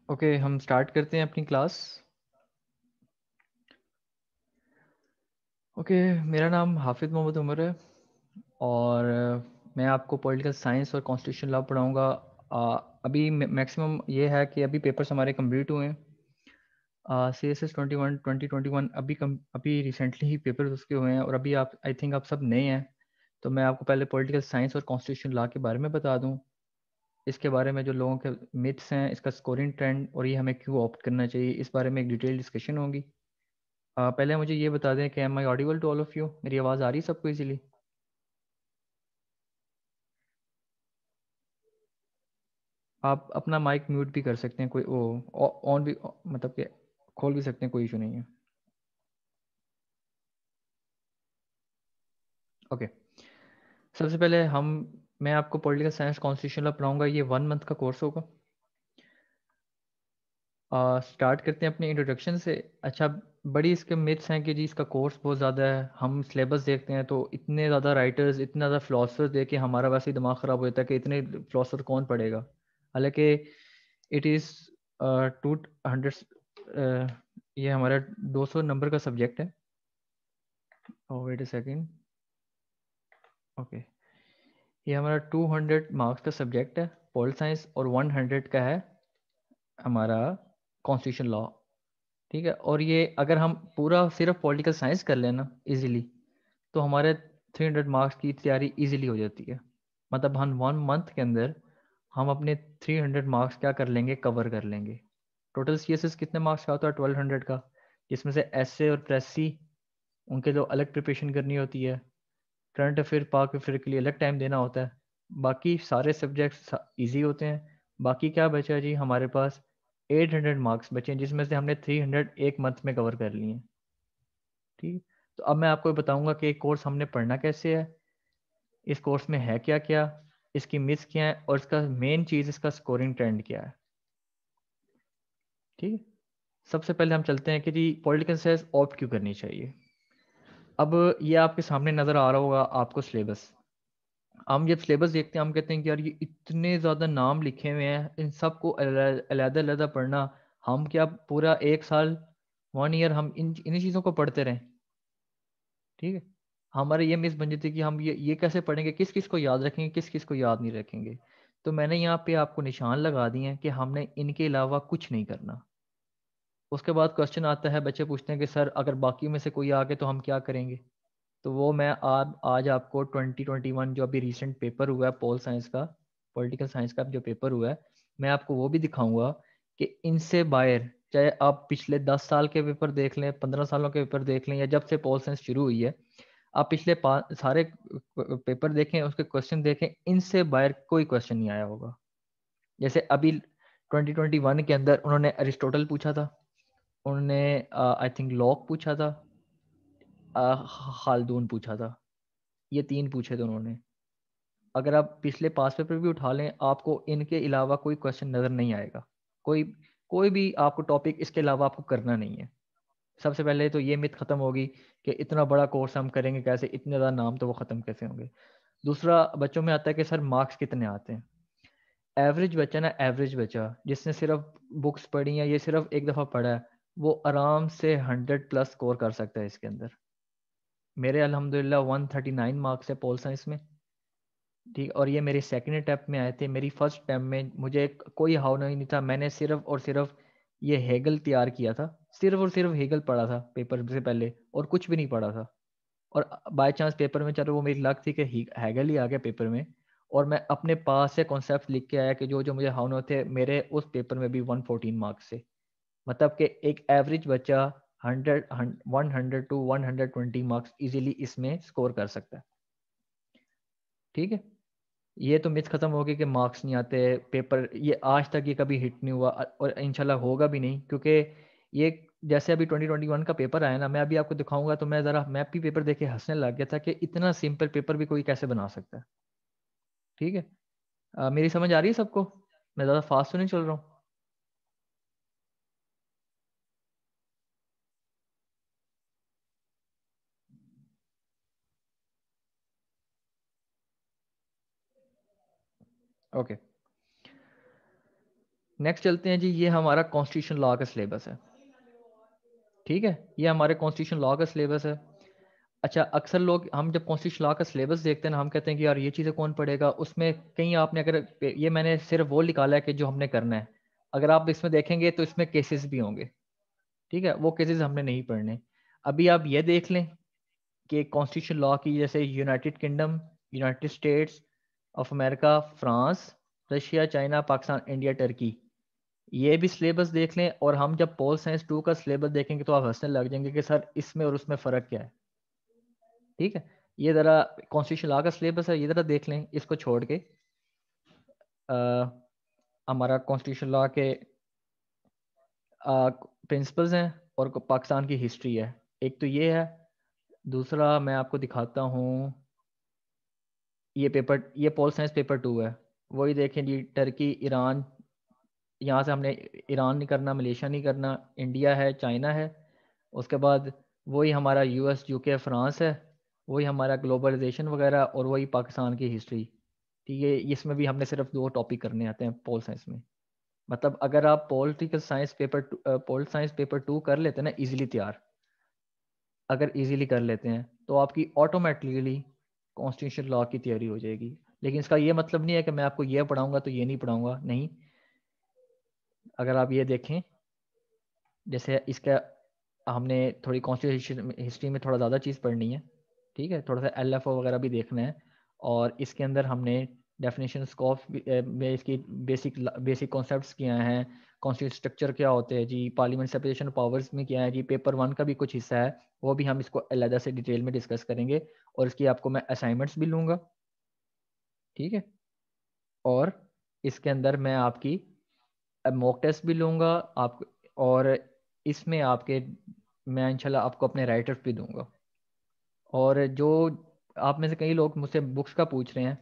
Okay, हम start करते हैं अपनी क्लास। ओके, मेरा नाम हाफिज़ मोहम्मद उमर है और मैं आपको पॉलिटिकल साइंस और कॉन्स्टिट्यूशन लॉ पढ़ाऊँगा। अभी मैक्सिमम ये है कि अभी पेपर्स हमारे कंप्लीट हुए हैं। CSS 21 2021 अभी रिसेंटली ही पेपर्स उसके हुए हैं और अभी आप आई थिंक आप सब नए हैं। तो मैं आपको पहले पॉलिटिकल साइंस और कॉन्स्टिट्यूशन लॉ के बारे में बता दूँ। इसके बारे में जो लोगों के मिथ्स हैं, इसका स्कोरिंग ट्रेंड और ये हमें क्यों ऑप्ट करना चाहिए, इस बारे में एक डिटेल डिस्कशन होगी। पहले मुझे ये बता दें कि am I audible to all of you, मेरी आवाज़ आ रही है सबको इजीली? आप अपना माइक म्यूट भी कर सकते हैं, कोई वो ऑन भी मतलब कि खोल भी सकते हैं, कोई इशू नहीं है। ओके, सबसे पहले मैं आपको पॉलिटिकल साइंस कॉन्स्टिट्यूशन लॉ पढ़ाऊंगा। ये 1 मंथ का कोर्स होगा। स्टार्ट करते हैं अपने इंट्रोडक्शन से। अच्छा, बड़ी इसके मिथ्स हैं कि जी इसका कोर्स बहुत ज़्यादा है। हम सिलेबस देखते हैं तो इतने ज़्यादा राइटर्स, इतना ज़्यादा फ़िलासफ़र्स देख के हमारा वैसे ही दिमाग ख़राब हो जाता है कि इतने फ़िलासफ़र कौन पढ़ेगा। हालांकि इट इज़ 200, ये हमारा 200 नंबर का सब्जेक्ट है। Wait a second. ओके, ये हमारा 200 मार्क्स का सब्जेक्ट है पॉल साइंस और 100 का है हमारा कॉन्स्टिट्यूशन लॉ। ठीक है, और ये अगर हम पूरा सिर्फ पॉलिटिकल साइंस कर लेना इजीली तो हमारे 300 मार्क्स की तैयारी इजीली हो जाती है। मतलब हम 1 मंथ के अंदर हम अपने 300 मार्क्स क्या कर लेंगे, कवर कर लेंगे। टोटल CSS कितने मार्क्स का होता है? 1200 का, जिसमें से एसए और प्रेसी उनके जो अलग प्रिपरेशन करनी होती है, करंट अफेयर पाक अफेयर के लिए अलग टाइम देना होता है। बाकी सारे सब्जेक्ट्स इजी होते हैं। बाकी क्या बचा जी, हमारे पास 800 मार्क्स बचे हैं, जिसमें से हमने 300 एक मंथ में कवर कर लिए हैं। ठीक, तो अब मैं आपको बताऊंगा कि कोर्स हमने पढ़ना कैसे है, इस कोर्स में है क्या क्या, इसकी मिस क्या है और इसका मेन चीज़ इसका स्कोरिंग ट्रेंड क्या है। ठीक है, सबसे पहले हम चलते हैं कि जी पॉलिटिकल साइंस ऑप्ट क्यों करनी चाहिए। अब ये आपके सामने नज़र आ रहा होगा आपको सिलेबस। हम जब सिलेबस देखते हैं हम कहते हैं कि यार ये इतने ज़्यादा नाम लिखे हुए हैं, इन सबको अलग-अलग पढ़ना, हम क्या पूरा 1 साल 1 ईयर हम इन्हीं चीज़ों को पढ़ते रहें। ठीक है, हमारे ये मिस बन जाती है कि हम ये कैसे पढ़ेंगे, किस किस को याद रखेंगे, किस किस को याद नहीं रखेंगे। तो मैंने यहाँ पे आपको निशान लगा दिए हैं कि हमने इनके अलावा कुछ नहीं करना। उसके बाद क्वेश्चन आता है, बच्चे पूछते हैं कि सर अगर बाकी में से कोई आ गए तो हम क्या करेंगे। तो वो मैं आज आपको 2021 जो अभी रिसेंट पेपर हुआ है पॉल साइंस का, पॉलिटिकल साइंस का जो पेपर हुआ है, मैं आपको वो भी दिखाऊंगा कि इनसे बाहर, चाहे आप पिछले 10 साल के पेपर देख लें, 15 सालों के पेपर देख लें, या जब से पॉल साइंस शुरू हुई है, आप पिछले सारे पेपर देखें, उसके क्वेश्चन देखें, इनसे बाहर कोई क्वेश्चन नहीं आया होगा। जैसे अभी 2021 के अंदर उन्होंने अरिस्टोटल पूछा था, उन्होंने आई थिंक लॉक पूछा था, खाल्दून पूछा था। ये 3 पूछे थे उन्होंने। अगर आप पिछले पास पेपर भी उठा लें, आपको इनके अलावा कोई क्वेश्चन नज़र नहीं आएगा। कोई कोई भी आपको टॉपिक इसके अलावा आपको करना नहीं है। सबसे पहले तो ये मिथ खत्म होगी कि इतना बड़ा कोर्स हम करेंगे कैसे, इतने ज़्यादा नाम तो वो ख़त्म कैसे होंगे। दूसरा, बच्चों में आता है कि सर मार्क्स कितने आते हैं। एवरेज बच्चा ना, एवरेज बच्चा जिसने सिर्फ बुक्स पढ़ी हैं, ये सिर्फ एक दफ़ा पढ़ा है, वो आराम से 100+ स्कोर कर सकता है इसके अंदर। मेरे अल्हम्दुलिल्लाह 139 मार्क्स है पोल साइंस में। ठीक, और ये मेरे सेकंड अटैम्प्ट में आए थे। मेरी फर्स्ट अटैम्प्ट में मुझे कोई हाव नहीं था, मैंने सिर्फ और सिर्फ ये हेगल तैयार किया था। सिर्फ और सिर्फ हेगल पढ़ा था पेपर से पहले, और कुछ भी नहीं पढ़ा था। और बाय चांस पेपर में, चलो वो मेरी लक थी कि हेगल ही आ गया पेपर में, और मैं अपने पास से कॉन्सेप्ट लिख के आया कि जो जो मुझे हाव न थे, मेरे उस पेपर में भी 114 मार्क्स से। मतलब कि एक एवरेज बच्चा 100 टू 120 मार्क्स इजीली इसमें स्कोर कर सकता है। ठीक है, ये तो मिथ खत्म हो गई कि मार्क्स नहीं आते पेपर, ये आज तक ये कभी हिट नहीं हुआ और इंशाल्लाह होगा भी नहीं, क्योंकि ये जैसे अभी 2021 का पेपर आया ना, मैं अभी आपको दिखाऊंगा तो मैं भी पेपर देख के हंसने लग गया था कि इतना सिंपल पेपर भी कोई कैसे बना सकता है। ठीक है, मेरी समझ आ रही है सबको? मैं ज़्यादा फास्ट तो नहीं चल रहा हूँ? ओके, नेक्स्ट चलते हैं जी, ये हमारा कॉन्स्टिट्यूशन लॉ का सिलेबस है। ठीक है, ये हमारे कॉन्स्टिट्यूशन लॉ का सिलेबस है। अच्छा, अक्सर लोग, हम जब कॉन्स्टिट्यूशन लॉ का सिलेबस देखते हैं ना, हम कहते हैं कि यार ये चीज़ें कौन पढ़ेगा, उसमें कहीं आपने अगर, ये मैंने सिर्फ वो निकाला है कि जो हमने करना है, अगर आप इसमें देखेंगे तो इसमें केसेस भी होंगे। ठीक है, वो केसेस हमने नहीं पढ़ने। अभी आप ये देख लें कि कॉन्स्टिट्यूशन लॉ की, जैसे United kingdom, United states of America, France, Russia, China, Pakistan, India, Turkey, ये भी सिलेबस देख लें। और हम जब पोल साइंस 2 का सिलेबस देखेंगे तो आप हंसने लग जाएंगे कि सर इसमें और उसमें फ़र्क क्या है। ठीक है, ये ज़रा कॉन्स्टिट्यूशन लॉ का सिलेबस है, ये ज़रा देख लें, इसको छोड़ के हमारा कॉन्स्टिट्यूशन लॉ के प्रिंसिपल्स हैं और पाकिस्तान की हिस्ट्री है। एक तो ये है, दूसरा मैं आपको दिखाता हूँ, ये पोल साइंस पेपर 2 है। वही देखें जी, टर्की, ईरान, यहाँ से हमने ईरान नहीं करना, मलेशिया नहीं करना, इंडिया है, चाइना है। उसके बाद वही हमारा यूएस, यूके, फ्रांस है, वही हमारा ग्लोबलाइजेशन वगैरह, और वही पाकिस्तान की हिस्ट्री। ठीक है, इसमें भी हमने सिर्फ 2 टॉपिक करने आते हैं पोल साइंस में। मतलब अगर आप पोल साइंस पेपर 2 कर लेते हैं ना इजीली तैयार, अगर इजीली कर लेते हैं तो आपकी ऑटोमेटिकली कॉन्स्टिट्यूशन लॉ की तैयारी हो जाएगी। लेकिन इसका ये मतलब नहीं है कि मैं आपको ये पढ़ाऊंगा तो ये नहीं पढ़ाऊंगा, नहीं। अगर आप ये देखें, जैसे इसका हमने थोड़ी कॉन्स्टिट्यूशन हिस्ट्री में थोड़ा ज़्यादा चीज़ पढ़नी है। ठीक है, थोड़ा सा LFO वगैरह भी देखना है। और इसके अंदर हमने डेफिनेशन स्कोप में इसकी बेसिक बेसिक कॉन्सेप्ट्स क्या हैं, कॉन्स्टिट्यूशन स्ट्रक्चर क्या होते हैं जी, पार्लियामेंट सेपरेशन पावर्स में क्या है जी, पेपर 1 का भी कुछ हिस्सा है, वो भी हम इसको अलग से डिटेल में डिस्कस करेंगे। और इसकी आपको मैं असाइनमेंट्स भी लूँगा। ठीक है, और इसके अंदर मैं आपकी मॉक टेस्ट भी लूँगा आप, और इसमें आपके, मैं इंशाल्लाह आपको अपने राइटर्स भी दूंगा। और जो आप में से कई लोग मुझसे बुक्स का पूछ रहे हैं,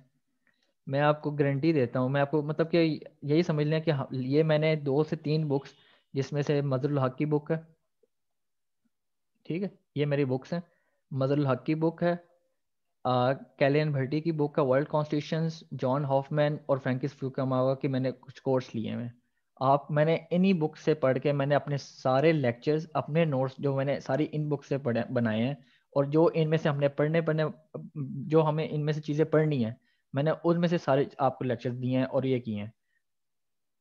मैं आपको गारंटी देता हूँ, मैं आपको मतलब कि यही समझ लें कि ये मैंने 2 से 3 बुक्स, जिसमें से मजरुल हक की बुक है। ठीक है, ये मेरी बुक्स हैं। मजरुल हक की बुक है, कैलियन भट्टी की बुक है वर्ल्ड कॉन्स्टिट्यूशंस, जॉन हॉफमैन और फ्रैंकिस फ्यूकामावा की मैंने कुछ कोर्स लिए हैं। मैंने इन्हीं बुक से पढ़ के मैंने अपने सारे लेक्चर्स, अपने नोट्स जो मैंने सारी इन बुक से पढ़े बनाए हैं। और जो इनमें से हमने पढ़ने पढ़ने जो हमें इनमें से चीज़ें पढ़नी है, मैंने उनमें से सारे आपको लेक्चर्स दिए हैं और ये किए हैं।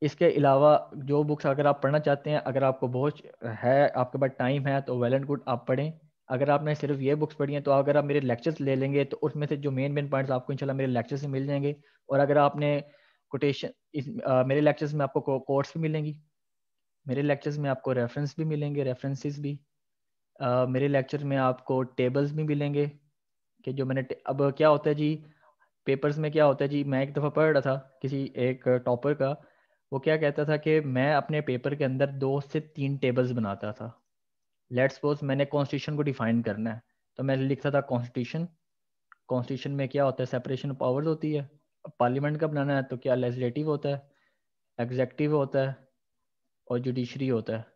इसके अलावा जो बुक्स अगर आप पढ़ना चाहते हैं, अगर आपको बहुत है, आपके पास टाइम है, तो वेल एंड गुड, आप पढ़ें। अगर आपने सिर्फ ये बुक्स पढ़ी हैं तो अगर आप मेरे लेक्चर्स ले लेंगे तो उसमें से जो मेन मेन पॉइंट्स आपको इंशाल्लाह मेरे लेक्चर से मिल जाएंगे। और अगर आपने कोटेशन, मेरे लेक्चर्स में आपको कोट्स भी मिलेंगी, मेरे लेक्चर्स में आपको रेफरेंस भी मिलेंगे, रेफरेंसेस भी। मेरे लेक्चर में आपको टेबल्स भी मिलेंगे कि जो मैंने अब क्या होता है जी, पेपर्स में क्या होता है जी, मैं एक दफ़ा पढ़ रहा था किसी एक टॉपर का, वो क्या कहता था कि मैं अपने पेपर के अंदर 2 से 3 टेबल्स बनाता था। लेट्स सपोज मैंने कॉन्स्टिट्यूशन को डिफाइन करना है, तो मैं लिखता था कॉन्स्टिट्यूशन, कॉन्स्टिट्यूशन में क्या होता है, सेपरेशन पावर्स होती है। पार्लियामेंट का बनाना है तो क्या, लेजिस्लेटिव होता है, एग्जेक्टिव होता है, और जुडिशरी होता है।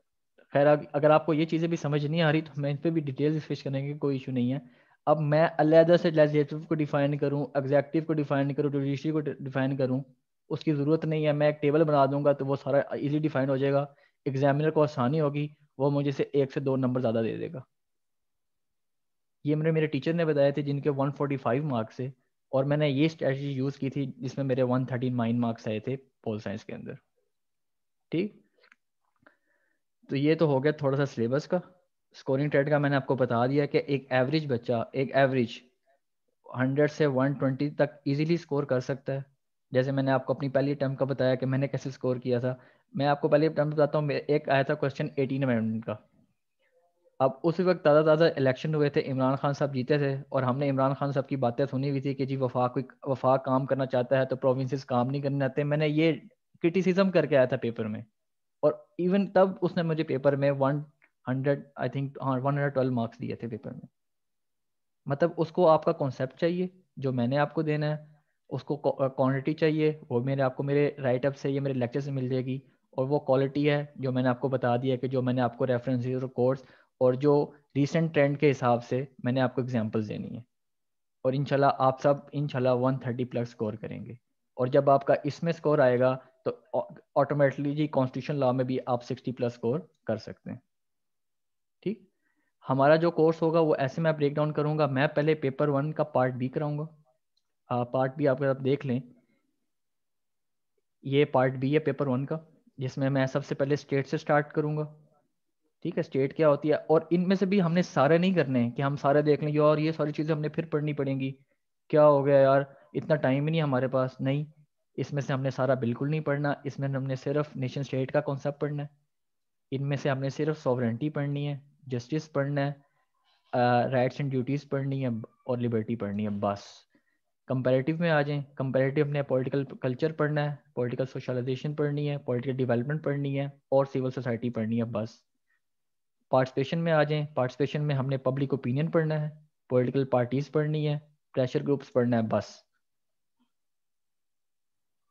खैर, अगर आपको ये चीज़ें भी समझ नहीं आ रही तो मैं इन पर भी डिटेल डिस्कस करने की कोई इशू नहीं है। अब मैं अलहदा से लेजिस्लेटिव को डिफाइन करूं, एग्जेक्टिव को डिफाइन करूं, जुडिशरी को डिफाइन करूं, उसकी ज़रूरत नहीं है। मैं एक टेबल बना दूंगा तो वो सारा इजी डिफाइन हो जाएगा। एग्जामिनर को आसानी होगी, वो मुझे से 1 से 2 नंबर ज़्यादा दे देगा। ये मेरे टीचर ने बताए थे जिनके 145 मार्क्स थे, और मैंने ये स्ट्रेटजी यूज़ की थी जिसमें मेरे 139 मार्क्स आए थे पोल साइंस के अंदर। ठीक, तो ये तो हो गया थोड़ा सा सिलेबस का। स्कोरिंग ट्रेड का मैंने आपको बता दिया कि एक एवरेज बच्चा, एक एवरेज 100 से 120 तक इजीली स्कोर कर सकता है। जैसे मैंने आपको अपनी पहली अटैम्प्ट का बताया कि मैंने कैसे स्कोर किया था। मैं आपको पहली अटैम्प्ट बताता हूँ, एक आया था क्वेश्चन 18 अमेंडमेंट का। अब उस वक्त ताज़ा ताज़ा इलेक्शन हुए थे, इमरान खान साहब जीते थे, और हमने इमरान खान साहब की बातें सुनी हुई थी कि जी वफाक काम करना चाहता है तो प्रोविंसेस काम नहीं करने आते। मैंने ये क्रिटिसिज्म करके आया था पेपर में, और इवन तब उसने मुझे पेपर में 100, आई थिंक, हाँ, 112 मार्क्स दिए थे पेपर में। मतलब उसको आपका कॉन्सेप्ट चाहिए जो मैंने आपको देना है, उसको क्वांटिटी चाहिए, वो आपको मेरे राइट अप से, ये मेरे लेक्चर से मिल जाएगी। और वो क्वालिटी है जो मैंने आपको बता दिया कि जो मैंने आपको रेफरेंसेस और कोर्स, और जो रीसेंट ट्रेंड के हिसाब से मैंने आपको एग्जांपल्स देनी है। और इंशाल्लाह आप सब इंशाल्लाह 130 प्लस स्कोर करेंगे। और जब आपका इसमें स्कोर आएगा तो ऑटोमेटिकली जी कॉन्स्टिट्यूशन लॉ में भी आप 60+ स्कोर कर सकते हैं। ठीक, हमारा जो कोर्स होगा वो ऐसे मैं ब्रेक डाउन करूँगा। मैं पहले पेपर 1 का पार्ट बी कराऊँगा। पार्ट बी आप देख लें, ये पार्ट बी है पेपर 1 का, जिसमें मैं सबसे पहले स्टेट से स्टार्ट करूँगा। ठीक है, स्टेट क्या होती है, और इनमें से भी हमने सारे नहीं करने हैं कि हम सारे देख लेंगे और ये सारी चीज़ें हमने फिर पढ़नी पड़ेंगी, क्या हो गया यार, इतना टाइम ही नहीं हमारे पास। नहीं, इसमें से हमने सारा बिल्कुल नहीं पढ़ना। इसमें हमने सिर्फ नेशन स्टेट का कॉन्सेप्ट पढ़ना है। इनमें से हमने सिर्फ सॉवरेंटी पढ़नी है, जस्टिस पढ़ना है, राइट्स एंड ड्यूटीज़ पढ़नी है और लिबर्टी पढ़नी है, बस। कंपैरेटिव में आ जाएं, कंपैरेटिव में पॉलिटिकल कल्चर पढ़ना है, पॉलिटिकल सोशलाइजेशन पढ़नी है, पॉलिटिकल डेवलपमेंट पढ़नी है और सिविल सोसाइटी पढ़नी है, बस। पार्टिसिपेशन में आ जाएं, पार्टिसिपेशन में हमने पब्लिक ओपिनियन पढ़ना है, पॉलिटिकल पार्टीज पढ़नी है, प्रेशर ग्रुप्स पढ़ना है, बस।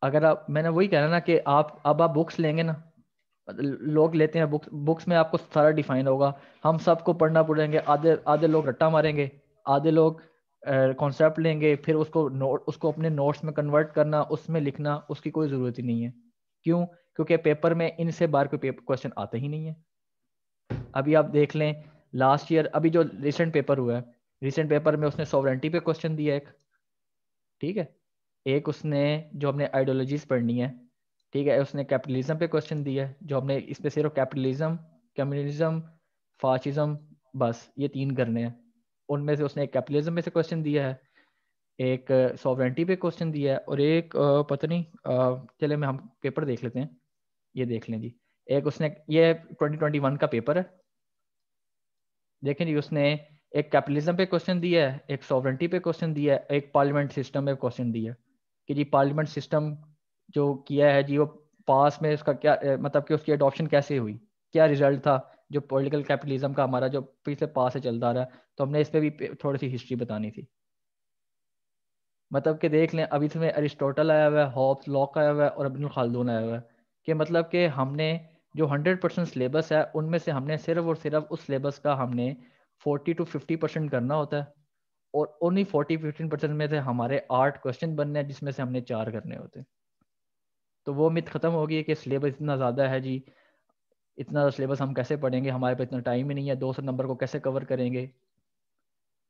अगर आप, मैंने वही कहना ना कि आप बुक्स लेंगे ना, लोग लेते हैं बुक्स, बुक्स में आपको सारा डिफाइन होगा, हम सबको पढ़ना पड़ेंगे। आधे आधे लोग रट्टा मारेंगे, आधे लोग कॉन्सेप्ट लेंगे, फिर उसको अपने नोट्स में कन्वर्ट करना, उसमें लिखना, उसकी कोई ज़रूरत ही नहीं है। क्यों? क्योंकि पेपर में इनसे बार कोई क्वेश्चन आते ही नहीं है। अभी आप देख लें, लास्ट ईयर अभी जो रिसेंट पेपर हुआ है, रिसेंट पेपर में उसने सॉवरेंटी पे क्वेश्चन दिया एक, ठीक है, एक उसने जो हमने आइडियोलॉजीज पढ़नी है, ठीक है, उसने कैपिटलिज्म पे क्वेश्चन दिया है, जो हमने इस पे सिर्फ कैपिटलिज्म, कम्युनिज्म, फाशिज्म, बस ये 3 करने हैं। उनमें से उसने एक कैपिटलिज्म में से क्वेश्चन दिया है, एक सॉवरेंटी पे क्वेश्चन दिया है, और एक पता नहीं, चले मैं हम पेपर देख लेते हैं, ये देख लें जी। एक उसने, ये 2021 का पेपर है, देखें जी, उसने एक कैपिटलिज्म पे क्वेश्चन दिया है, एक सॉवरेंटी पे क्वेश्चन दिया है, एक पार्लियामेंट सिस्टम पे क्वेश्चन दिया है कि जी पार्लियामेंट सिस्टम जो किया है जी, वो पास में उसका क्या मतलब कि उसकी अडॉप्शन कैसे हुई, क्या रिजल्ट था, जो पॉलिटिकल कैपिटलिज्म का हमारा जो पिछले पास से चलता रहा है। तो हमने इस पर भी थोड़ी सी हिस्ट्री बतानी थी। मतलब कि देख लें, अभी इसमें अरिस्टोटल आया हुआ है, हॉब्स, लॉक आया हुआ है और इब्न खालदून आया हुआ है, कि मतलब कि हमने जो 100% सिलेबस है उनमें से हमने सिर्फ और सिर्फ उस सिलेबस का हमने 40 to 50% करना होता है, और उन्हीं 40-15% में से हमारे 8 क्वेश्चन बनने हैं, जिसमें से हमने 4 करने होते हैं। तो वो मिथ खत्म हो गई है कि सिलेबस इतना ज़्यादा है जी, इतना सिलेबस हम कैसे पढ़ेंगे, हमारे पास इतना टाइम ही नहीं है, 200 नंबर को कैसे कवर करेंगे।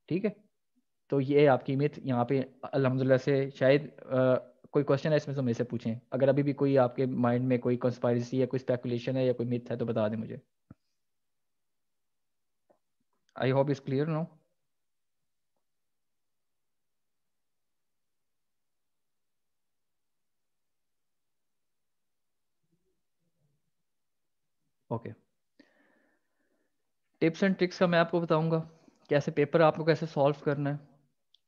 ठीक है, तो ये आपकी मिथ यहाँ पे अल्हम्दुलिल्लाह से शायद कोई क्वेश्चन है इसमें तो मेरे से पूछें, अगर अभी भी कोई आपके माइंड में कोई कंस्पायरेसी है, कोई स्पेकुलेशन है या कोई मिथ है तो बता दें मुझे। I hope is clear no. Okay, tips and tricks का मैं आपको बताऊंगा, कैसे पेपर आपको कैसे सॉल्व करना है।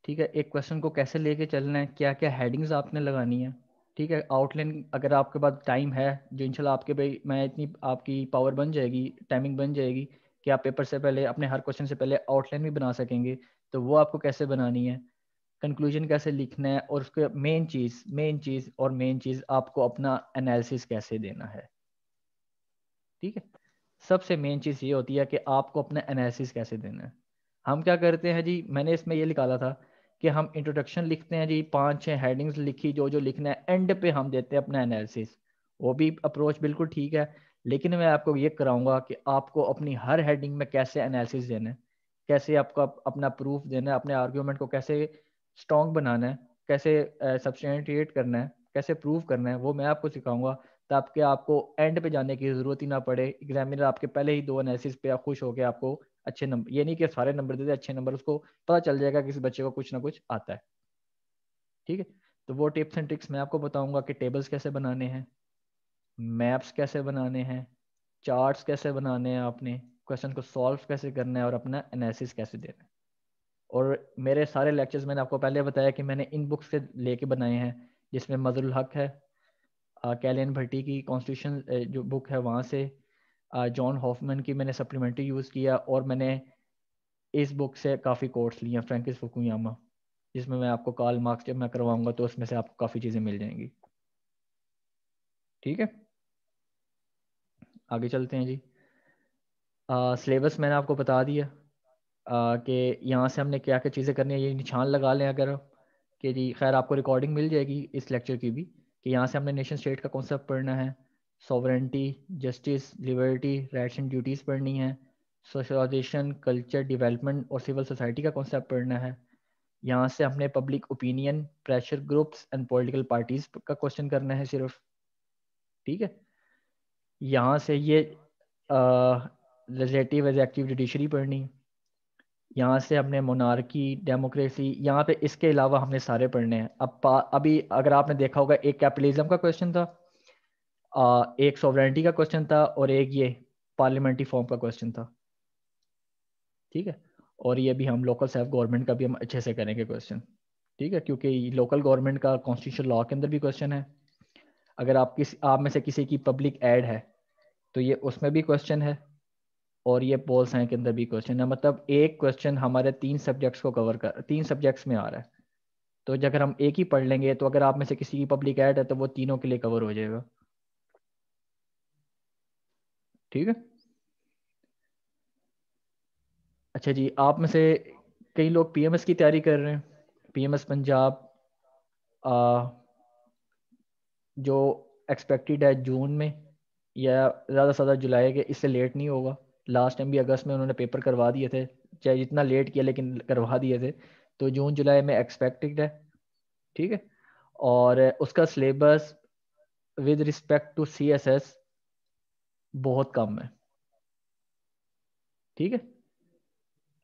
ठीक है, एक क्वेश्चन को कैसे लेके चलना है, क्या क्या हेडिंग्स आपने लगानी है। ठीक है, आउटलाइन अगर आपके पास टाइम है, जो इंशाल्लाह आपके भाई मैं इतनी आपकी पावर बन जाएगी, टाइमिंग बन जाएगी कि आप पेपर से पहले अपने हर क्वेश्चन से पहले आउटलाइन भी बना सकेंगे, तो वो आपको कैसे बनानी है, कंक्लूजन कैसे लिखना है, और उसके मेन चीज़ आपको अपना एनालिसिस कैसे देना है। ठीक है, सबसे मेन चीज़ ये होती है कि आपको अपना एनालिसिस कैसे देना है। हम क्या करते हैं जी, मैंने इसमें ये निकाला था कि हम इंट्रोडक्शन लिखते हैं जी, 5-6 हेडिंग्स लिखी, जो जो लिखना है, एंड पे हम देते हैं अपना एनालिसिस। वो भी अप्रोच बिल्कुल ठीक है, लेकिन मैं आपको ये कराऊंगा कि आपको अपनी हर हेडिंग में कैसे एनालिसिस देना है, कैसे आपको अपना प्रूफ देना है, अपने आर्ग्यूमेंट को कैसे स्ट्रॉन्ग बनाना है, कैसे सब्सटेंटिएट करना है, कैसे प्रूव करना है, वो मैं आपको सिखाऊंगा, ताकि आपको एंड पे जाने की ज़रूरत ही ना पड़े। एग्जामिनर आपके पहले ही 2 एनालिसिस पे आप खुश होकर आपको अच्छे नंबर, ये नहीं कि सारे नंबर दे दे अच्छे नंबर, उसको पता चल जाएगा किसी बच्चे को कुछ ना कुछ आता है। ठीक है, तो वो टिप्स एंड ट्रिक्स मैं आपको बताऊंगा कि टेबल्स कैसे बनाने हैं, मैप्स कैसे बनाने हैं, चार्ट्स कैसे बनाने हैं, आपने क्वेश्चन को सॉल्व कैसे करना है, और अपना एनालिसिस कैसे देना है। और मेरे सारे लेक्चर्स मैंने आपको पहले बताया कि मैंने इन बुक्स से लेके बनाए हैं, जिसमें मजरुल हक है, कैलियन भट्टी की कॉन्स्टिट्यूशन जो बुक है वहाँ से, जॉन हॉफमैन की मैंने सप्लीमेंट्री यूज़ किया, और मैंने इस बुक से काफ़ी कोट्स लिए हैं, फ्रैंकिस फुकुयामा, जिसमें मैं आपको कार्ल मार्क्स जब मैं करवाऊंगा तो उसमें से आपको काफ़ी चीज़ें मिल जाएंगी। ठीक है, आगे चलते हैं जी। सिलेबस मैंने आपको बता दिया कि यहाँ से हमने क्या क्या चीज़ें करनी है, ये निशान लगा लें अगर, कि जी खैर आपको रिकॉर्डिंग मिल जाएगी इस लेक्चर की भी, कि यहाँ से हमने नेशन स्टेट का कॉन्सेप्ट पढ़ना है, sovereignty, justice, liberty, rights and duties पढ़नी है, सोशलाइजेशन, कल्चर, डेवलपमेंट और सिविल सोसाइटी का कॉन्सेप्ट पढ़ना है। यहाँ से हमने public opinion, pressure groups and political parties का क्वेश्चन करना है सिर्फ, ठीक है। यहाँ से ये लेजिस्लेटिव एग्जीक्यूटिव जुडिशरी पढ़नी, यहाँ से हमने मोनार्की, डेमोक्रेसी, यहाँ पे इसके अलावा हमने सारे पढ़ने हैं। अभी अगर आपने देखा होगा, एक कैपिटलिज्म का क्वेश्चन था, एक सॉवरेंटी का क्वेश्चन था, और एक ये पार्लियामेंट्री फॉर्म का क्वेश्चन था, ठीक है। और ये भी हम लोकल सेल्फ गवर्नमेंट का भी हम अच्छे से करेंगे क्वेश्चन, ठीक है, क्योंकि लोकल गवर्नमेंट का कॉन्स्टिट्यूशन लॉ के अंदर भी क्वेश्चन है। अगर आप में से किसी की पब्लिक एड है तो ये उसमें भी क्वेश्चन है, और ये पोल साइंस के अंदर भी क्वेश्चन है। मतलब एक क्वेश्चन हमारे 3 सब्जेक्ट्स को कवर कर, 3 सब्जेक्ट्स में आ रहा है। तो अगर हम एक ही पढ़ लेंगे तो अगर आप में से किसी की पब्लिक एड है तो वो तीनों के लिए कवर हो जाएगा, ठीक है। अच्छा जी, आप में से कई लोग पीएमएस की तैयारी कर रहे हैं, पीएमएस पंजाब, जो एक्सपेक्टेड है जून में या ज़्यादा से ज़्यादा जुलाई के, इससे लेट नहीं होगा। लास्ट टाइम भी अगस्त में उन्होंने पेपर करवा दिए थे, चाहे जितना लेट किया लेकिन करवा दिए थे। तो जून जुलाई में एक्सपेक्टेड है, ठीक है। और उसका syllabus with respect to CSS बहुत कम है, ठीक है।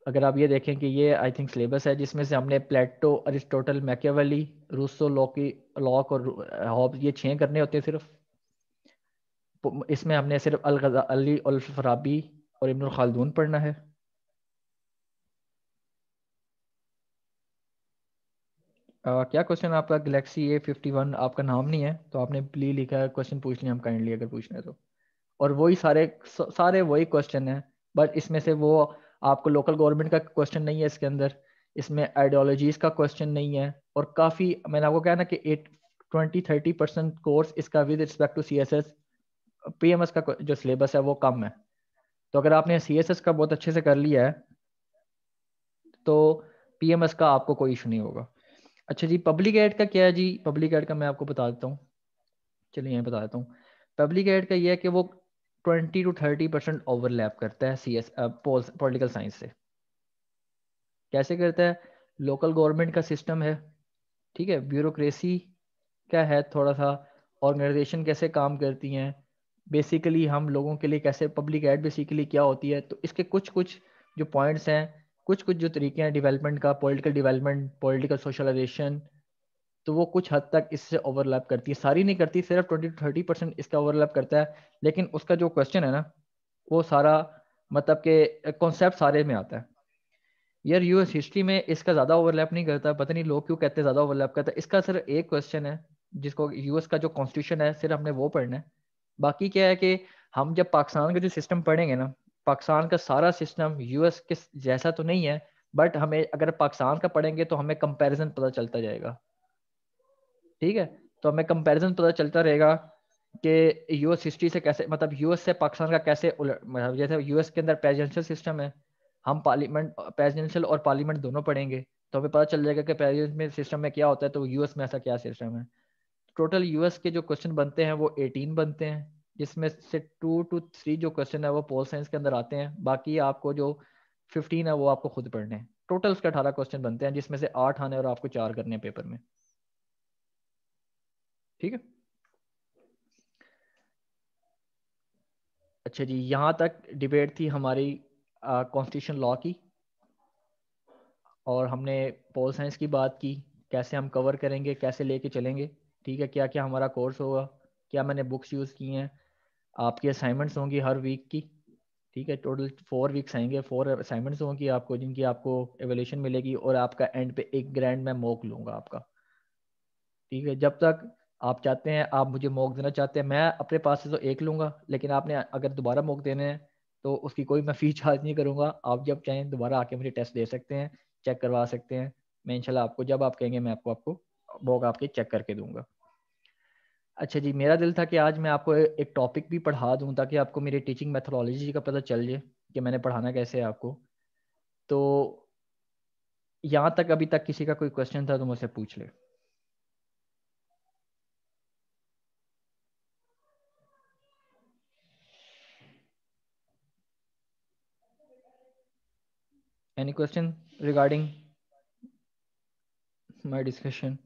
अगर आप ये देखें कि ये आई थिंक सिलेबस है जिसमें से हमने प्लेटो, अरिस्टोटल, मैकियावेली, रूसो, लॉक और हॉब्स, ये 6 करने होते हैं सिर्फ। इसमें हमने सिर्फ अल फराबी और इब्नुल खालदून पढ़ना है। क्या क्वेश्चन आपका? गैलेक्सी A51 आपका नाम नहीं है तो आपने प्ली लिखा है, क्वेश्चन पूछ लिया हम काइंडली अगर पूछना है तो। और वही सारे वही क्वेश्चन है, बट इसमें से वो आपको लोकल गवर्नमेंट का क्वेश्चन नहीं है इसके अंदर, इसमें आइडियोलॉजीज का क्वेश्चन नहीं है, और काफ़ी मैंने आपको कहा ना कि 20-30% कोर्स इसका with respect to CSS, PMS का जो सिलेबस है वो कम है। तो अगर आपने सीएसएस का बहुत अच्छे से कर लिया है तो पीएमएस का आपको कोई इशू नहीं होगा। अच्छा जी, पब्लिक एड का क्या है जी? पब्लिक एड का मैं आपको बता देता हूँ, चलिए यहाँ बता देता हूँ। पब्लिक एड का ये है कि वो 20-30% ओवरलैप करता है पॉलिटिकल साइंस से। कैसे करता है? लोकल गवर्नमेंट का सिस्टम है, ठीक है, ब्यूरोक्रेसी क्या है थोड़ा सा, ऑर्गेनाइजेशन कैसे काम करती हैं, बेसिकली हम लोगों के लिए कैसे, पब्लिक एड बेसिकली क्या होती है, तो इसके कुछ कुछ जो पॉइंट्स हैं, कुछ कुछ जो तरीके हैं डेवलपमेंट का, पॉलिटिकल डेवलपमेंट, पॉलिटिकल सोशलाइजेशन, तो वो कुछ हद तक इससे ओवरलैप करती है, सारी नहीं करती, सिर्फ 20-30% इसका ओवरलैप करता है। लेकिन उसका जो क्वेश्चन है ना, वो सारा मतलब के कॉन्सेप्ट सारे में आता है। यार यूएस हिस्ट्री में इसका ज़्यादा ओवरलैप नहीं करता, पता नहीं लोग क्यों कहते हैं ज़्यादा ओवरलैप करता है। इसका सिर्फ एक क्वेश्चन है जिसको यूएस का जो कॉन्स्टिट्यूशन है सिर्फ हमने वो पढ़ना है। बाकी क्या है कि हम जब पाकिस्तान का जो सिस्टम पढ़ेंगे ना, पाकिस्तान का सारा सिस्टम यूएस के जैसा तो नहीं है, बट हमें अगर पाकिस्तान का पढ़ेंगे तो हमें कंपैरिजन पता चलता जाएगा, ठीक है। तो हमें कंपैरिजन पता चलता रहेगा कि यूएस हिस्ट्री से कैसे, मतलब यूएस से पाकिस्तान का कैसे मतलब जैसे यूएस के अंदर प्रेसिडेंशियल सिस्टम है, हम पार्लियामेंट, प्रेसिडेंशियल और पार्लियामेंट दोनों पढ़ेंगे, तो हमें पता चल जाएगा कि प्रेसिडेंशियल सिस्टम में क्या होता है, तो यूएस में ऐसा क्या सिस्टम है। टोटल यूएस के जो क्वेश्चन बनते हैं वो 18 बनते हैं, जिसमें से 2 to 3 जो क्वेश्चन है वो पोल साइंस के अंदर आते हैं, बाकी आपको जो 15 है वो आपको खुद पढ़ने हैं। टोटल उसके 18 क्वेश्चन बनते हैं, जिसमें से 8 आने और आपको 4 करने हैं पेपर में, ठीक है। अच्छा जी, यहाँ तक डिबेट थी हमारी कॉन्स्टिट्यूशन लॉ की, और हमने पोल साइंस की बात की, कैसे हम कवर करेंगे, कैसे लेके चलेंगे, ठीक है, क्या क्या हमारा कोर्स होगा, क्या मैंने बुक्स यूज़ की हैं, आपकी असाइनमेंट्स होंगी हर वीक की, ठीक है। टोटल 4 वीक्स आएंगे, 4 असाइनमेंट्स होंगी आपको, जिनकी आपको एवेल्यूशन मिलेगी, और आपका एंड पे एक ग्रैंड मैं मॉक लूँगा आपका, ठीक है। जब तक आप चाहते हैं, आप मुझे मॉक देना चाहते हैं, मैं अपने पास से तो एक लूँगा, लेकिन आपने अगर दोबारा मॉक देने हैं तो उसकी कोई मैं फ़ी चार्ज नहीं करूँगा। आप जब चाहें दोबारा आके मुझे टेस्ट दे सकते हैं, चेक करवा सकते हैं। मैं इंशाल्लाह आपको जब आप कहेंगे मैं आपको मॉक आपके चेक करके दूंगा। अच्छा जी, मेरा दिल था कि आज मैं आपको एक टॉपिक भी पढ़ा दूं ताकि आपको मेरी टीचिंग मेथोडोलॉजी का पता चल जाए कि मैंने पढ़ाना कैसे है आपको। तो यहाँ तक अभी तक किसी का कोई क्वेश्चन था तो मुझसे पूछ ले। Any question regarding my discussion?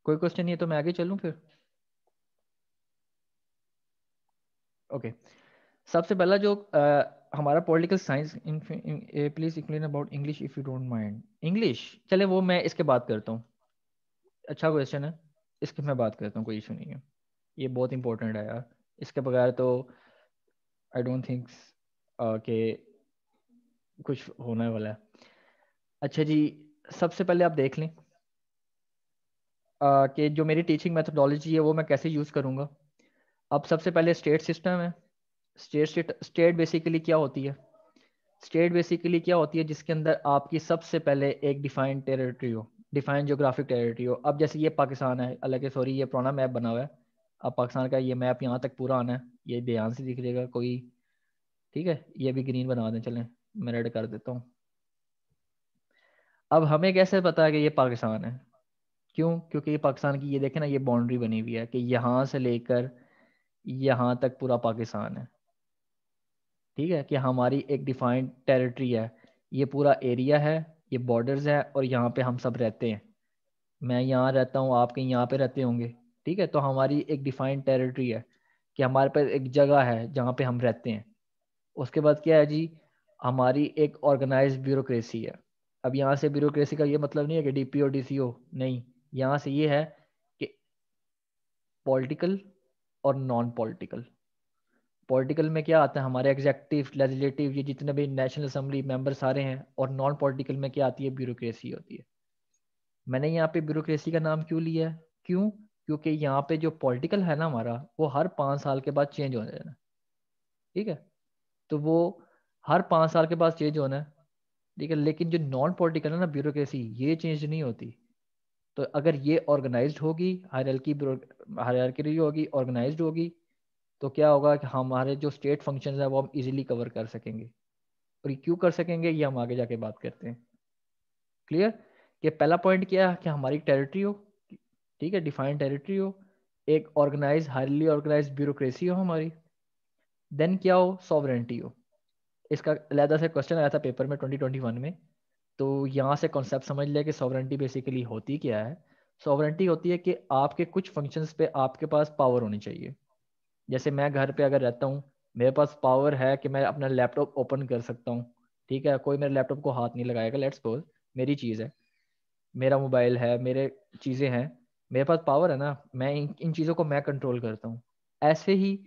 कोई क्वेश्चन नहीं है तो मैं आगे चलूं फिर? ओके। सबसे पहला जो हमारा political science, please explain about English if you don't mind. English, चले वो मैं इसके बात करता हूँ। अच्छा क्वेश्चन है, इसके मैं बात करता हूँ, कोई इशू नहीं है। ये बहुत इंपॉर्टेंट है यार, इसके बगैर तो आई डोंट थिंक कि कुछ होने वाला है। अच्छा जी, सबसे पहले आप देख लें कि जो मेरी टीचिंग मेथोडोलॉजी है वो मैं कैसे यूज़ करूँगा। अब सबसे पहले स्टेट सिस्टम है। स्टेट बेसिकली क्या होती है? स्टेट बेसिकली क्या होती है, जिसके अंदर आपकी सबसे पहले एक डिफाइंड टेरिटरी हो, डिफाइंड ज्योग्राफिक टेरिटरी हो। अब जैसे ये पाकिस्तान है, हालांकि सॉरी ये पुराना मैप बना हुआ है। अब पाकिस्तान का ये मैप यहाँ तक पूरा आना है, ये ध्यान से दिख जाएगा कोई। ठीक है, ये भी ग्रीन बना दें, चलें मैं रेड कर देता हूँ। अब हमें कैसे पता है कि ये पाकिस्तान है? क्यों? क्योंकि ये पाकिस्तान की, ये देखें ना, ये बाउंड्री बनी हुई है कि यहाँ से लेकर यहाँ तक पूरा पाकिस्तान है। ठीक है, कि हमारी एक डिफाइंड टेरिटरी है, ये पूरा एरिया है, ये बॉर्डर्स है, और यहाँ पे हम सब रहते हैं। मैं यहाँ रहता हूँ, आप कहीं यहाँ पे रहते होंगे। ठीक है, तो हमारी एक डिफाइंड टेरिटरी है कि हमारे पास एक जगह है जहाँ पे हम रहते हैं। उसके बाद क्या है जी, हमारी एक ऑर्गेनाइज्ड ब्यूरोक्रेसी है। अब यहाँ से ब्यूरोक्रेसी का ये मतलब नहीं है कि डीपी और डीसीओ, नहीं। यहाँ से ये है कि पॉलिटिकल और नॉन पॉलिटिकल। पॉलिटिकल में क्या आता है, हमारे एग्जेक्टिव, लेजिस्लेटिव, ये जितने भी नेशनल असेंबली मेंबर सारे हैं। और नॉन पॉलिटिकल में क्या आती है, ब्यूरोक्रेसी होती है। मैंने यहाँ पे ब्यूरोक्रेसी का नाम क्यों लिया है? क्यों? क्योंकि यहाँ पे जो पॉलिटिकल है ना हमारा, वो हर 5 साल के बाद चेंज हो जाना है। ठीक है, तो वो हर 5 साल के बाद चेंज होना है। ठीक है, लेकिन जो नॉन पॉलिटिकल है ना ब्यूरोक्रेसी, ये चेंज नहीं होती। तो अगर ये ऑर्गेनाइज्ड होगी, हायरार्की होगी, ऑर्गेनाइज्ड होगी, तो क्या होगा कि हमारे जो स्टेट फंक्शंस है वो हम इजीली कवर कर सकेंगे। और ये क्यों कर सकेंगे, ये हम आगे जाके बात करते हैं। क्लियर? कि पहला पॉइंट क्या है कि हमारी टेरिटरी हो, ठीक है, डिफाइंड टेरिटरी हो, एक ऑर्गेनाइज, हाईली ऑर्गेनाइज ब्यूरोक्रेसी हो हमारी, देन क्या हो, सॉवरेंटी हो। इसका अलहदा से क्वेश्चन आया था पेपर में 2021 में। तो यहाँ से कॉन्सेप्ट समझ लिया कि सॉवरेंटी बेसिकली होती क्या है। सॉवरेंटी होती है कि आपके कुछ फंक्शंस पे आपके पास पावर होनी चाहिए। जैसे मैं घर पे अगर रहता हूँ, मेरे पास पावर है कि मैं अपना लैपटॉप ओपन कर सकता हूँ। ठीक है, कोई मेरे लैपटॉप को हाथ नहीं लगाएगा, लेट्स सपोज मेरी चीज़ है, मेरा मोबाइल है, मेरे चीज़ें हैं, मेरे पास पावर है ना, मैं इन चीज़ों को मैं कंट्रोल करता हूँ। ऐसे ही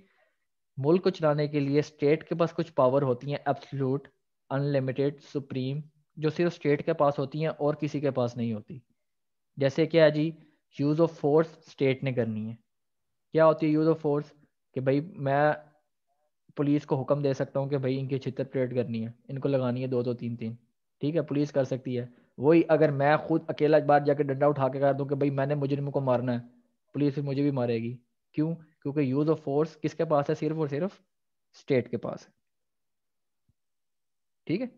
मुल्क को चलाने के लिए स्टेट के पास कुछ पावर होती हैं, एब्सोल्यूट, अनलिमिटेड, सुप्रीम, जो सिर्फ स्टेट के पास होती हैं और किसी के पास नहीं होती। जैसे क्या है जी, यूज़ ऑफ फोर्स स्टेट ने करनी है। क्या होती है यूज़ ऑफ फोर्स? कि भाई मैं पुलिस को हुक्म दे सकता हूँ कि भाई इनकी छितर परेड करनी है, इनको लगानी है दो दो तीन तीन। ठीक है, पुलिस कर सकती है। वही अगर मैं खुद अकेला बाहर जाकर डंडा उठा के कर दूं कि भाई मैंने मुजरिम को मारना है, पुलिस मुझे भी मारेगी। क्यों? क्योंकि यूज ऑफ फोर्स किसके पास है, सिर्फ और सिर्फ स्टेट के पास है। ठीक है,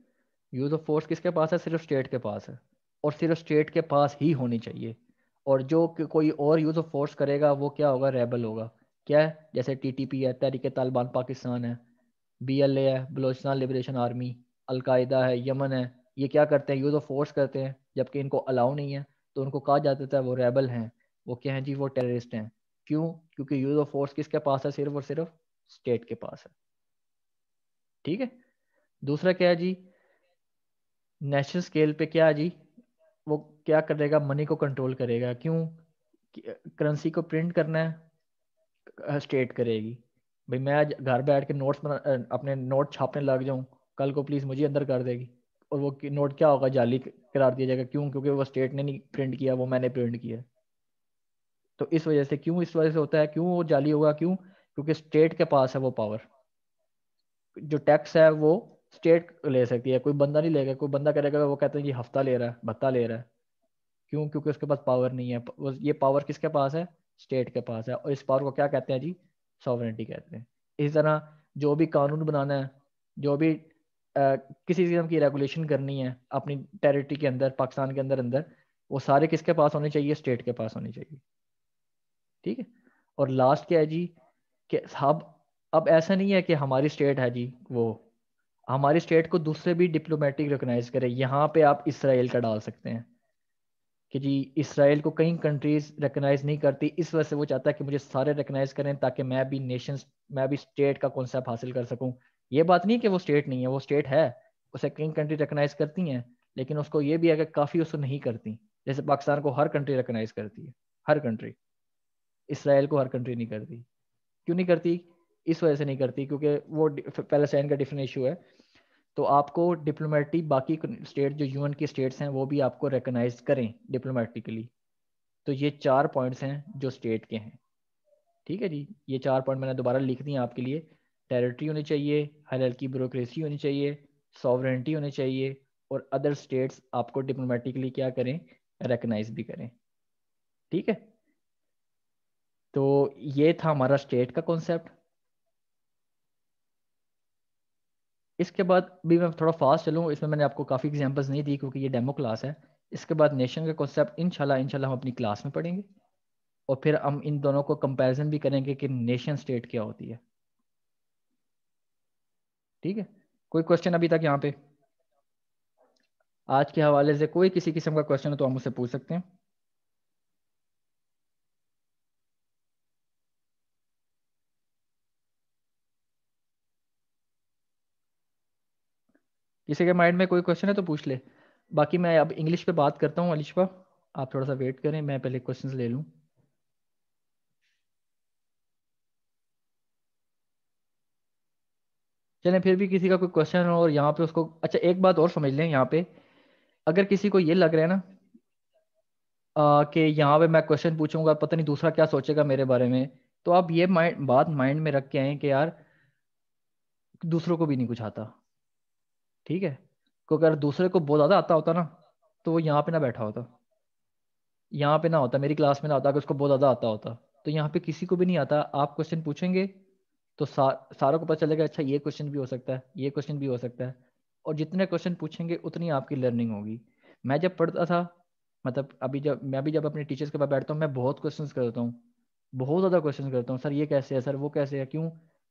यूज ऑफ फोर्स किसके पास है, सिर्फ स्टेट के पास है, और सिर्फ स्टेट के पास ही होनी चाहिए। और जो कोई और यूज ऑफ फोर्स करेगा वो क्या होगा, रेबल होगा। क्या है? जैसे टीटीपी है, तहरीक तालिबान पाकिस्तान है, बीएलए है, बलोचिस्तान लिबरेशन आर्मी, अलकायदा है, यमन है। ये क्या करते हैं, यूज ऑफ फोर्स करते हैं, जबकि इनको अलाउ नहीं है। तो उनको कहा जाता है वो रेबल हैं, वो क्या हैं जी, वो टेररिस्ट हैं। क्यों? क्योंकि यूज ऑफ फोर्स किसके पास है, सिर्फ और सिर्फ स्टेट के पास है। ठीक है, दूसरा क्या है जी, नेशनल स्केल पे क्या है जी, वो क्या करेगा, मनी को कंट्रोल करेगा। क्यों? करेंसी को प्रिंट करना है, स्टेट करेगी। भाई मैं आज घर बैठ के नोट्स अपने नोट छापने लग जाऊं, कल को पुलिस मुझे अंदर कर देगी, और वो नोट क्या होगा, जाली करार दिया जाएगा। क्यों? क्योंकि वो स्टेट ने नहीं प्रिंट किया, वो मैंने प्रिंट किया। तो इस वजह से, क्यों इस वजह से होता है, क्यों वो जाली होगा, क्यों? क्योंकि स्टेट के पास है वो पावर। जो टैक्स है वो स्टेट ले सकती है, कोई बंदा नहीं लेगा। कोई बंदा करेगा, वो कहते हैं कि हफ्ता ले रहा है, भत्ता ले रहा है। क्यों? क्योंकि उसके पास पावर नहीं है। ये पावर किसके पास है, स्टेट के पास है। और इस पावर को क्या कहते हैं जी, सॉवरेंटी कहते हैं। इस तरह जो भी कानून बनाना है, जो भी किसी किस्म की रेगुलेशन करनी है अपनी टेरिटरी के अंदर, पाकिस्तान के अंदर अंदर, वो सारे किसके पास होने चाहिए, स्टेट के पास होने चाहिए। ठीक है, और लास्ट क्या है जी, कि अब ऐसा नहीं है कि हमारी स्टेट है जी वो हमारी स्टेट को दूसरे भी डिप्लोमेटिक रिकॉग्नाइज करे। यहाँ पे आप इसराइल का डाल सकते हैं कि जी इसराइल को कई कंट्रीज रिकॉग्नाइज नहीं करती, इस वजह से वो चाहता है कि मुझे सारे रिकॉग्नाइज करें ताकि मैं भी स्टेट का कॉन्सेप्ट हासिल कर सकूं। ये बात नहीं कि वो स्टेट नहीं है, वो स्टेट है, उसे कई कंट्री रिकॉग्नाइज करती हैं, लेकिन उसको ये भी है कि काफ़ी उसको नहीं करती। जैसे पाकिस्तान को हर कंट्री रिकॉग्नाइज करती है, हर कंट्री। इसराइल को हर कंट्री नहीं करती। क्यों नहीं करती? इस वजह से नहीं करती क्योंकि वो पैलेस्टाइन का डिफरेंट इशू है। तो आपको डिप्लोमेटिक बाकी स्टेट जो यूएन की स्टेट्स हैं वो भी आपको रिकॉग्नाइज करें डिप्लोमेटिकली। तो ये 4 पॉइंट्स हैं जो स्टेट के हैं। ठीक है जी, ये 4 पॉइंट मैंने दोबारा लिख दिए आपके लिए। टेरिटरी होनी चाहिए, हायरार्की ब्यूरोक्रेसी होनी चाहिए, सॉवरेनिटी होनी चाहिए, और अदर स्टेट्स आपको डिप्लोमेटिकली क्या करें, रिकॉग्नाइज भी करें। ठीक है, तो ये था हमारा स्टेट का कॉन्सेप्ट। इसके बाद भी मैं थोड़ा फास्ट चलूँ, इसमें मैंने आपको काफ़ी एग्जांपल्स नहीं दी क्योंकि ये डेमो क्लास है। इसके बाद नेशन का कॉन्सेप्ट इंशाल्लाह हम अपनी क्लास में पढ़ेंगे, और फिर हम इन दोनों को कंपैरिजन भी करेंगे कि नेशन स्टेट क्या होती है। ठीक है, कोई क्वेश्चन अभी तक यहाँ पे आज के हवाले से? कोई किसी किस्म का क्वेश्चन हो तो आप मुझसे पूछ सकते हैं। किसी के माइंड में कोई क्वेश्चन है तो पूछ ले। बाकी मैं अब इंग्लिश पे बात करता हूँ अलिशा, आप थोड़ा सा वेट करें, मैं पहले क्वेश्चंस ले लूँ। चलें, फिर भी किसी का कोई क्वेश्चन हो और यहाँ पे उसको, अच्छा एक बात और समझ लें यहाँ पे, अगर किसी को ये लग रहा है ना कि यहाँ पे मैं क्वेश्चन पूछूंगा पता नहीं दूसरा क्या सोचेगा मेरे बारे में, तो आप ये बात माइंड में रख के आए कि यार दूसरों को भी नहीं कुछ आता। ठीक है, क्योंकि अगर दूसरे को बहुत ज़्यादा आता होता ना तो वो यहाँ पे ना बैठा होता, यहाँ पे ना होता, मेरी क्लास में ना होता, अगर उसको बहुत ज़्यादा आता होता। तो यहाँ पे किसी को भी नहीं आता, आप क्वेश्चन पूछेंगे तो सारों को पता चलेगा अच्छा ये क्वेश्चन भी हो सकता है, ये क्वेश्चन भी हो सकता है। और जितने क्वेश्चन पूछेंगे उतनी आपकी लर्निंग होगी। मैं जब पढ़ता था, मतलब जब अपने टीचर्स के पास बैठता हूँ, मैं बहुत क्वेश्चन करता हूँ, बहुत ज़्यादा क्वेश्चन करता हूँ, सर ये कैसे है, सर वो कैसे है, क्यों?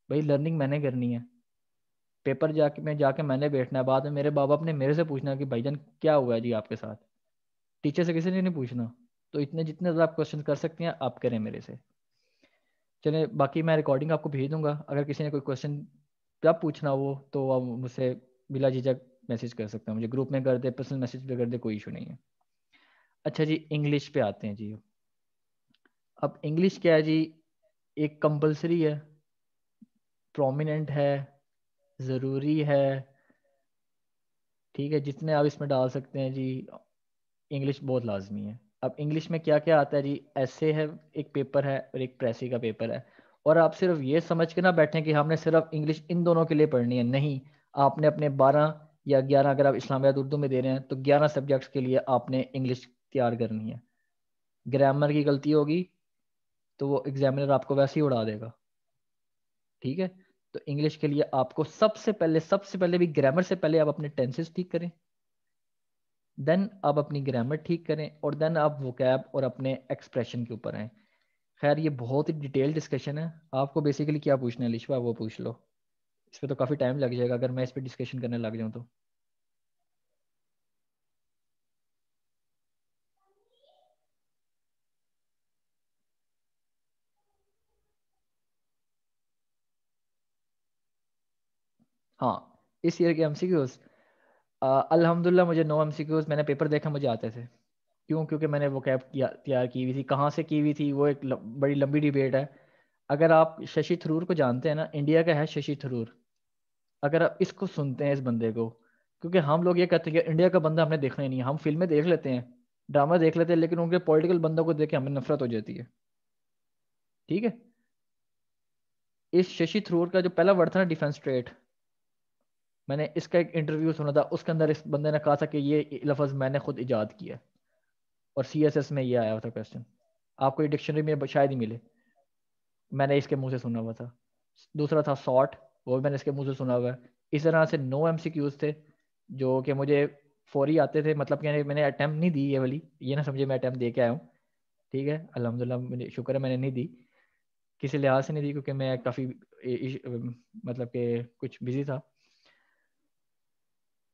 भाई लर्निंग मैंने करनी है, पेपर जाके मैंने बैठना है, बाद में मेरे बाबा ने मेरे से पूछना कि भाईजान क्या हुआ है जी आपके साथ, टीचर से किसी ने नहीं पूछना। तो इतने जितने ज़्यादा आप क्वेश्चन कर सकते हैं आप करें मेरे से। चलिए, बाकी मैं रिकॉर्डिंग आपको भेज दूंगा, अगर किसी ने कोई क्वेश्चन जब पूछना हो तो आप मुझसे बिला झिझक मैसेज कर सकते हैं, मुझे ग्रुप में कर दे, पर्सनल मैसेज पे कर दे, कोई इशू नहीं है। अच्छा जी, इंग्लिश पे आते हैं जी। अब इंग्लिश क्या है जी, एक कंपलसरी है, प्रोमिनेंट है, ज़रूरी है। ठीक है, जितने आप इसमें डाल सकते हैं जी, इंग्लिश बहुत लाजमी है। अब इंग्लिश में क्या क्या आता है जी, ऐसे है, एक पेपर है और एक प्रेसी का पेपर है। और आप सिर्फ ये समझ के ना बैठें कि हमने सिर्फ इंग्लिश इन दोनों के लिए पढ़नी है, नहीं। आपने अपने 12 या 11, अगर आप इस्लामियात उर्दू में दे रहे हैं तो 11 सब्जेक्ट्स के लिए आपने इंग्लिश तैयार करनी है। ग्रामर की गलती होगी तो वो एग्जामिनर आपको वैसे ही उड़ा देगा। ठीक है, तो इंग्लिश के लिए आपको सबसे पहले भी ग्रामर से पहले आप अपने टेंसेस ठीक करें, देन आप अपनी ग्रामर ठीक करें, और देन आप वोकैब और अपने एक्सप्रेशन के ऊपर आएँ। खैर ये बहुत ही डिटेल डिस्कशन है, आपको बेसिकली क्या पूछना है लिशवा वो पूछ लो। इस पर तो काफ़ी टाइम लग जाएगा अगर मैं इस पर डिस्कशन करने लग जाऊँ तो। हाँ, इस ईयर के एमसीक्यूज, अल्हम्दुलिल्लाह मुझे 9 एमसीक्यूज, मैंने पेपर देखा मुझे आते थे। क्यों? क्योंकि मैंने वो कैब किया तैयार की हुई थी, कहाँ से की हुई थी वो एक बड़ी लंबी डिबेट है। अगर आप शशि थरूर को जानते हैं ना, इंडिया का है शशि थरूर, अगर आप इसको सुनते हैं इस बंदे को, क्योंकि हम लोग ये कहते हैं कि इंडिया का बंदा हमने देखना ही नहीं है, हम फिल्में देख लेते हैं, ड्रामा देख लेते हैं, लेकिन उनके पॉलिटिकल बंदों को देख के हमें नफरत हो जाती है। ठीक है, इस शशि थरूर का जो पहला वर्ड था ना, डिफेंस ट्रेड, मैंने इसका एक इंटरव्यू सुना था, उसके अंदर इस बंदे ने कहा था कि ये लफ्ज़ मैंने खुद इजाद किया है, और सीएसएस में ये आया था क्वेश्चन, आपको ये डिक्शनरी में शायद ही मिले, मैंने इसके मुंह से सुना हुआ था। दूसरा था सॉर्ट, वो भी मैंने इसके मुंह से सुना हुआ है। इस तरह से 9 एमसीक्यूज थे जो कि मुझे फौरी आते थे, मतलब कि मैंने अटैम्प्ट नहीं दी, ये वाली ये ना समझे मैं अटैम्प्ट दे के आया हूँ। ठीक है, अल्हम्दुलिल्लाह, मुझे शुक्र है मैंने नहीं दी, किसी लिहाज से नहीं दी, क्योंकि मैं काफ़ी मतलब कि कुछ बिजी था।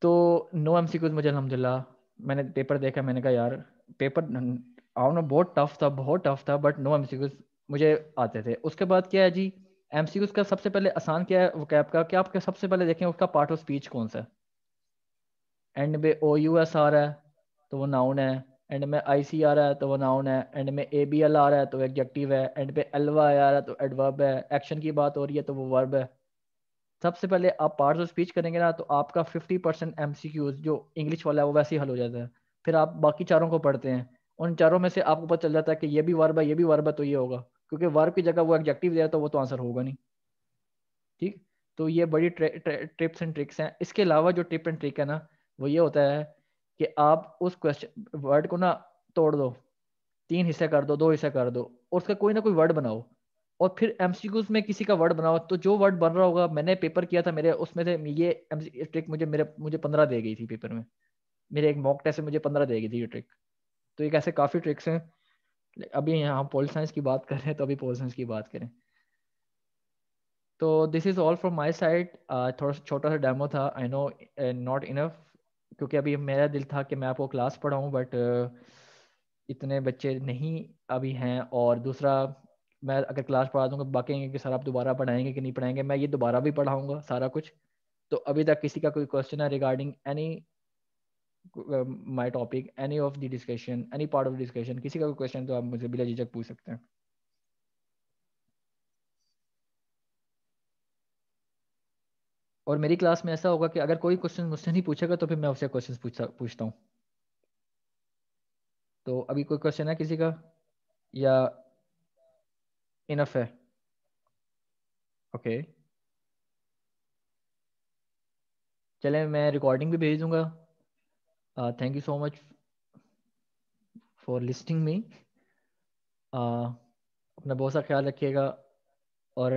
तो नो एमसीक्यूज मुझे अल्हम्दुलिल्लाह, मैंने पेपर देखा, मैंने कहा यार पेपर आओ ना बहुत टफ था, बहुत टफ था, बट नो एमसीक्यूज मुझे आते थे। उसके बाद क्या है जी, एमसीक्यूज का सबसे पहले आसान क्या है वोकैब का, कि आप सबसे पहले देखें उसका पार्ट ऑफ स्पीच कौन सा है। एंड में ओ यू एस आ रहा है तो वो नाउन है, एंड में आई सी आ रहा है तो वो नाउन है, एंड में ए बी एल आ रहा है तो एडजेक्टिव है, एंड पे एल वाई आ रहा है तो एडवर्ब है, एक्शन की बात हो रही है तो वो वर्ब है। सबसे पहले आप पार्ट्स ऑफ स्पीच करेंगे ना तो आपका 50% एमसीक्यूज जो इंग्लिश वाला है वो वैसे ही हल हो जाता है। फिर आप बाकी चारों को पढ़ते हैं, उन चारों में से आपको पता चल जाता है कि ये भी वर्ब है, ये भी वर्ब है, तो ये होगा, क्योंकि वर्ब की जगह वो एडजेक्टिव दिया है तो वो तो आंसर होगा नहीं। ठीक। तो ये बड़ी टिप्स एंड ट्रिक्स हैं। इसके अलावा जो टिप एंड ट्रिक है ना, वो ये होता है कि आप उस क्वेश्चन वर्ड को ना तोड़ दो, 3 हिस्से कर दो, 2 हिस्से कर दो, और उसका कोई ना कोई वर्ड बनाओ, और फिर एमसीक्यूज में किसी का वर्ड बनाओ। तो जो वर्ड बन रहा होगा, मैंने पेपर किया था मेरे उसमें से ये ट्रिक मुझे 15 दे गई थी पेपर में। मेरे एक मॉक टेस्ट में मुझे 15 दे गई थी ये ट्रिक। तो एक ऐसे काफ़ी ट्रिक्स हैं। अभी यहाँ हम पोल साइंस की बात कर रहे हैं तो अभी पोल साइंस की बात करें। तो this is all from my side. थोड़ा सा छोटा सा डेमो था, आई नो नॉट इनफ, क्योंकि अभी मेरा दिल था कि मैं आपको क्लास पढ़ाऊँ, बट इतने बच्चे नहीं अभी हैं। और दूसरा, मैं अगर क्लास पढ़ा दूंगा बाकी कहेंगे कि सर आप दोबारा पढ़ाएंगे कि नहीं पढ़ाएंगे, मैं ये दोबारा भी पढ़ाऊंगा सारा कुछ। तो अभी तक किसी का कोई क्वेश्चन है regarding any my topic, any of the discussion, any part of discussion, किसी का कोई क्वेश्चन तो आप मुझे बिला झिझक पूछ सकते हैं। और मेरी क्लास में ऐसा होगा कि अगर कोई क्वेश्चन मुझसे नहीं पूछेगा तो फिर मैं उससे क्वेश्चन पूछता हूँ। तो अभी कोई क्वेश्चन है किसी का, या इनफ है? ओके, चले मैं रिकॉर्डिंग भी भेज दूंगा। Thank you so much for listening me. अपना बहुत सा ख्याल रखिएगा, और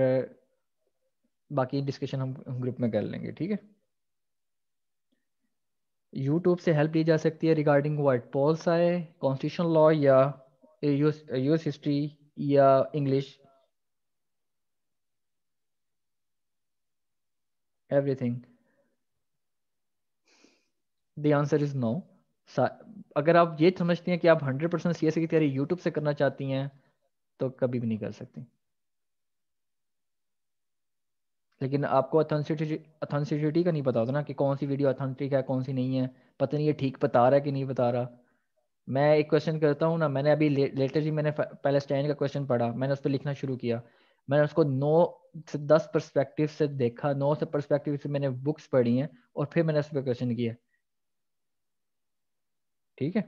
बाकी डिस्कशन हम ग्रुप में कर लेंगे, ठीक है। यूट्यूब से हेल्प ली जा सकती है regarding what pol sci, constitutional law, या यूएस हिस्ट्री, या English, everything. The answer is no. अगर आप ये समझती हैं कि आप 100% सीएसए की तैयारी यूट्यूब से करना चाहती हैं तो कभी भी नहीं कर सकती। लेकिन आपको अथेंटिसिटी का नहीं पता होता ना, कि कौन सी वीडियो अथेंटिक है कौन सी नहीं है, पता नहीं ये ठीक बता रहा है कि नहीं बता रहा। मैं एक क्वेश्चन करता हूँ ना, मैंने अभी लेटर जी मैंने पैलेस्टाइन का क्वेश्चन पढ़ा, मैंने उस पर लिखना शुरू किया। मैंने उसको 9 से 10 पर्सपेक्टिव से देखा, 9 से पर्सपेक्टिव से मैंने बुक्स पढ़ी हैं, और फिर मैंने उस पर क्वेश्चन किया। ठीक है।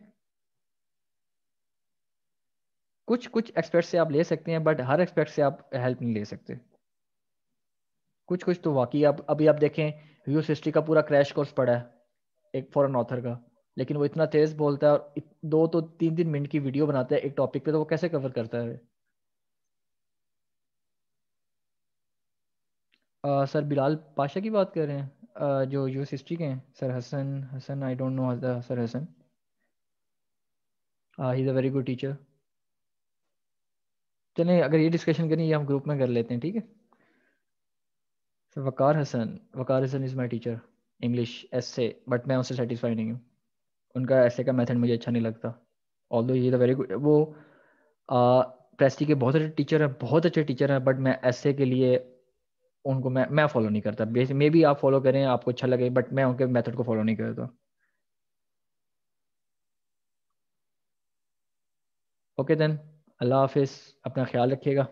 कुछ कुछ एक्सपर्ट से आप ले सकते हैं, बट हर एक्सपर्ट से आप हेल्प नहीं ले सकते। कुछ कुछ तो वाकई आप अभी आप देखें, ह्यूस हिस्ट्री का पूरा क्रैश कोर्स पढ़ा है एक फॉरेन ऑथर का, लेकिन वो इतना तेज बोलता है और 2 तो 3 3 मिनट की वीडियो बनाता है एक टॉपिक पे, तो वो कैसे कवर करता है? सर बिलाल पाशा की बात कर रहे हैं, जो यूएस हिस्ट्री के हैं, sir Hasan Hasan, I don't know sir Hasan. He is a very good teacher. चलें, अगर ये डिस्कशन करनी है ये हम ग्रुप में कर लेते हैं, ठीक है। Sir Waqar Hasan is my teacher, English as, but मैं उससे सेटिस्फाई नहीं हूँ। उनका ऐसे का मेथड मुझे अच्छा नहीं लगता। Although he is a very good, वो प्रेस्टी के बहुत अच्छे टीचर हैं, बहुत अच्छे टीचर हैं, बट मैं ऐसे के लिए उनको मैं फॉलो नहीं करता। मे बी आप फॉलो करें, आपको अच्छा लगे, बट मैं उनके मेथड को फॉलो नहीं करता। ओके देन, अल्लाह हाफिज़, अपना ख्याल रखिएगा।